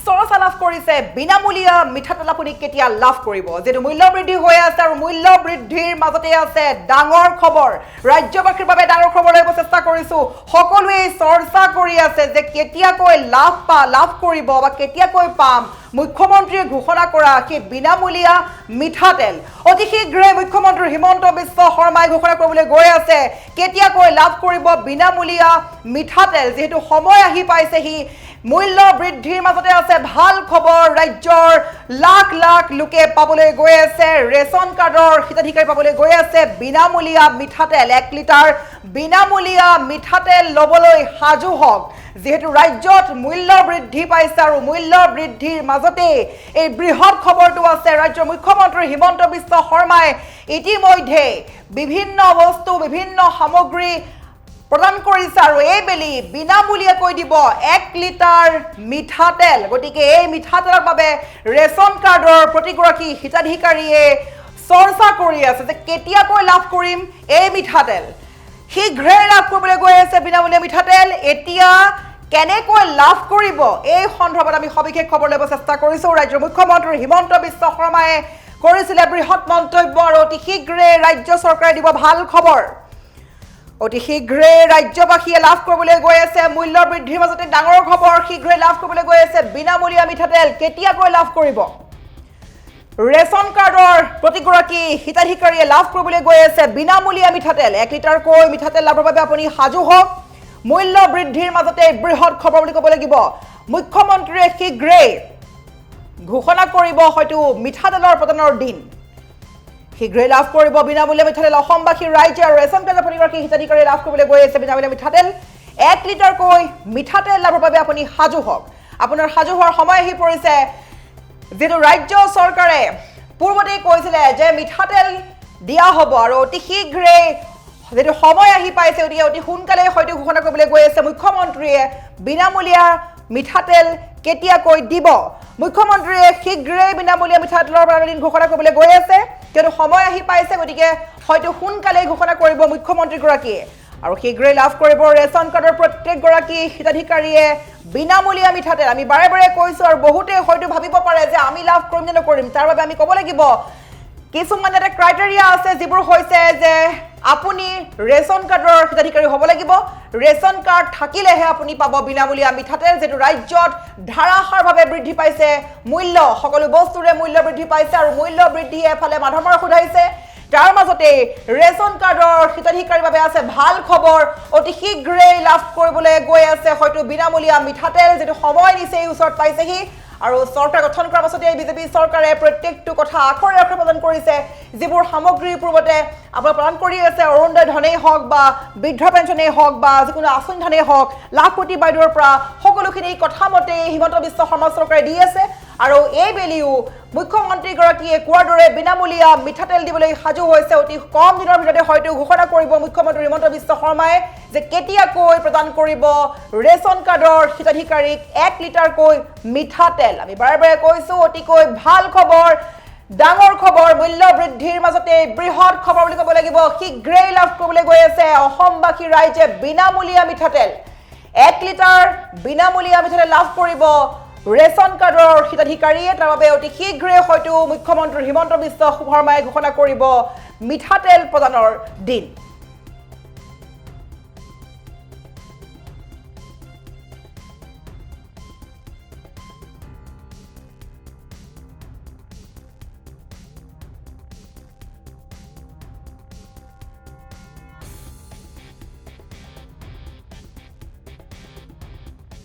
চৰচা লাভ কৰিছে বিনামূলীয়া মিঠাতেল আপুনি কেতিয়া লাভ কৰিব যেটো মূল্য বৃদ্ধি হৈ আছে আৰু মূল্য বৃদ্ধিৰ মাজতে আছে ডাঙৰ খবৰ ৰাজ্যবাসীৰ বাবে ডাঙৰ খবৰ লৈ চেষ্টা কৰিছো সকলোৱে চৰ্চা কৰি আছে যে কেতিয়াকৈ লাভ কৰিব বা কেতিয়াকৈ পাম মুখ্যমন্ত্ৰীয়ে ঘোষণা কৰা কি বিনামূলীয়া মিঠাতেল অতি শীঘ্ৰে মুখ্যমন্ত্ৰী হিমন্ত বিশ্ব শৰ্মাই ঘোষণা কৰিবলৈ গৈ আছে কেতিয়াকৈ লাভ কৰিব বিনামূলীয়া মিঠাতেল যেহেতু সময় আহি পাইছেহি মূল্য বৃদ্ধিৰ মাজতে আছে ভাল খবৰ ৰাজ্যৰ লাখ লাখ লোকে পাবলৈ গৈ আছে ৰেচন কাৰ্ডৰ হিতাধিকাৰী পাবলৈ গৈ আছে বিনামূলীয়া মিঠাতেল 1 লিটাৰ বিনামূলীয়া মিঠাতেল লবলৈ সাজু হওক যেহেতু ৰাজ্যত মূল্য বৃদ্ধি পাইছে আৰু মূল্য বৃদ্ধিৰ মাজতে এই বৃহৎ খবৰটো আছে ৰাজ্যৰ মুখ্যমন্ত্ৰী হিমন্ত বিশ্ব শৰ্মাই ইতিমধ্যে বিভিন্ন বস্তু বিভিন্ন সামগ্ৰী প্ৰদান কৰিছে আৰু এই বেলি বিনামূলীয়াকৈ দিব 1 লিটাৰ মিঠাতেল গতিকে এই মিঠাতেলৰ বাবে ৰেচন কাৰ্ডৰ প্ৰতিগৰাকী হিতাধিকাৰীয়ে চৰ্চা কৰি আছে যে কেতিয়াকৈ লাভ কৰিম এই মিঠাতেল শীঘ্ৰে লাভ কৰিবলৈ গৈ আছে বিনামূলীয়া মিঠাতেল এতিয়া কেনেকৈ লাভ কৰিব এই সন্দৰ্ভত আমি সবিশেষ খবৰ ল'ব চেষ্টা কৰিছো ৰাজ্যৰ মুখ্যমন্ত্ৰী হিমন্ত বিশ্ব শৰ্মাই কৰিছিলে বৃহৎ মন্তব্য আৰু অতি শীঘ্ৰে ৰাজ্য চৰকাৰে দিব ভাল খবৰ অতি শীঘ্ৰে ৰাজ্যবাসীয়ে লাভ কৰিবলৈ গৈ আছে মূল্য বৃদ্ধিৰ মাজতে ডাঙৰ খবৰ শীঘ্ৰে লাভ কৰিবলৈ গৈ আছে বিনামূলীয়া মিঠাতেল কেতিয়াকৈ লাভ কৰিব ৰেচন কাৰ্ডৰ প্ৰতিগৰাকী হিতাধিকাৰীয়ে লাভ কৰিবলৈ গৈ আছে বিনামূলীয়া মিঠাতেল 1 লিটাৰকৈ মিঠাতেল লাভৰ বাবে আপুনি সাজু হওক মূল্য বৃদ্ধিৰ মাজতে বৃহৎ খবৰ বুলি ক'ব লাগিব মুখ্যমন্ত্ৰীয়ে শীঘ্ৰে ঘোষণা কৰিব হয়তো মিঠাতেলৰ প্ৰদানৰ দিন শীঘ্ৰে লাভ কৰিব বিনামূলীয়া মিঠাতেল অসমবাসীৰ ৰাইজে আৰু ৰেচন কাৰ্ডৰ প্ৰতিগৰাকী হিতাধিকাৰীয়ে লাভ কৰিবলৈ গৈ আছে বিনামূলীয়া মিঠাতেল 1 লিটাৰকৈ মিঠাতেল লাভৰ বাবে আপুনি সাজু হওক আপোনাৰ সাজু হোৱাৰ সময় আহি পৰিছে যেটো ৰাজ্য চৰকাৰে পূৰ্বতে কৈছিলে যে মিঠাতেল দিয়া হ'ব আৰু অতি শীঘ্ৰে যেটো সময় আহি পাইছে অতি সোনকালে হয়তো ঘোষণা কৰিবলৈ গৈ আছে মুখ্যমন্ত্ৰীয়ে বিনামূলীয়া মিঠাতেল কেতিয়াকৈ দিব মুখ্যমন্ত্ৰীয়ে শীঘ্ৰে বিনামূলীয়া মিঠাতেলৰ বাবে দিন ঘোষণা কৰিবলৈ গৈ আছে কিন্তু সময় আহি পাইছে গতিকে হয়তো সোনকালে ঘোষণা কৰিব মুখ্যমন্ত্ৰীগৰাকীয়ে আৰু শীঘ্ৰে লাভ কৰিব ৰেচন কাৰ্ডৰ প্ৰত্যেকগৰাকী হিতাধিকাৰীয়ে বিনামূলীয়া মিঠাতেল আমি বাৰে বাৰে কৈছো আৰু বহুতে হয়তো ভাবিব পাৰে যে আমি লাভ কৰিম নে নকৰিম তাৰ বাবে আমি ক'ব লাগিব কিছুমান এটা ক্ৰাইটেৰিয়া আছে যিবোৰ হৈছে যে আপুনি ৰেচন কাৰ্ডৰ হিতাধিকাৰী হ'ব লাগিব ৰেচন কাৰ্ড থাকিলেহে আপুনি পাব বিনামূলীয়া মিঠাতেল যেটো ৰাজ্যত ধাৰাসাৰভাৱে বৃদ্ধি পাইছে মূল্য সকলো বস্তুৰে মূল্য বৃদ্ধি পাইছে আৰু মূল্য বৃদ্ধিয়ে এফালে মাধমাৰ খুধাইছে তাৰ মাজতে ৰেচন কাৰ্ডৰ হিতাধিকাৰীৰ বাবে আছে ভাল খবৰ অতি শীঘ্ৰে লাভ কৰিবলৈ গৈ আছে হয়তো বিনামূলীয়া মিঠাতেল যেটো সময় নিচেই ওচৰত পাইছেহি আৰু চৰকাৰ গঠন কৰাৰ পাছতে বিজেপি চৰকাৰে প্ৰত্যেকটো কথা আখৰে আখৰে প্ৰদান কৰিছে যিবোৰ সামগ্ৰী পূৰ্বতে আপোনাৰ প্ৰদান কৰি আছে অৰুণোদয় ধনেই হওক বা বৃদ্ধ পেঞ্চনেই হওক বা যিকোনো আঁচনি ধনেই হওক লাখপতি বাইদেউৰ পৰা সকলোখিনি কথা মতে হিমন্ত বিশ্ব শৰ্মা চৰকাৰে দি আছে আৰু এই বেলিও মুখ্যমন্ত্ৰীগৰাকীয়ে কোৱাৰ দৰে বিনামূলীয়া মিঠাতেল দিবলৈ সাজু হৈছে অতি কম দিনৰ ভিতৰতে হয়তো ঘোষণা কৰিব মুখ্যমন্ত্ৰী হিমন্ত বিশ্ব শৰ্মাই যে কেতিয়াকৈ প্ৰদান কৰিব ৰেচন কাৰ্ডৰ হিতাধিকাৰীক 1 লিটাৰকৈ মিঠাতেল আমি বাৰে বাৰে কৈছো অতিকৈ ভাল খবৰ ডাঙৰ খবৰ মূল্য বৃদ্ধিৰ মাজতে বৃহৎ খবৰ বুলি ক'ব লাগিব শীঘ্ৰে লাভ কৰিবলৈ গৈ আছে অসমবাসী ৰাইজে বিনামূলীয়া মিঠাতেল 1 লিটাৰ বিনামূলীয়া মিঠাতেল লাভ কৰিব ৰেচন কাৰ্ডৰ হিতাধিকাৰীয়ে তাৰ বাবে অতি শীঘ্ৰে হয়তো মুখ্যমন্ত্ৰী হিমন্ত বিশ্ব শৰ্মাই ঘোষণা কৰিব মিঠাতেল প্ৰদানৰ দিন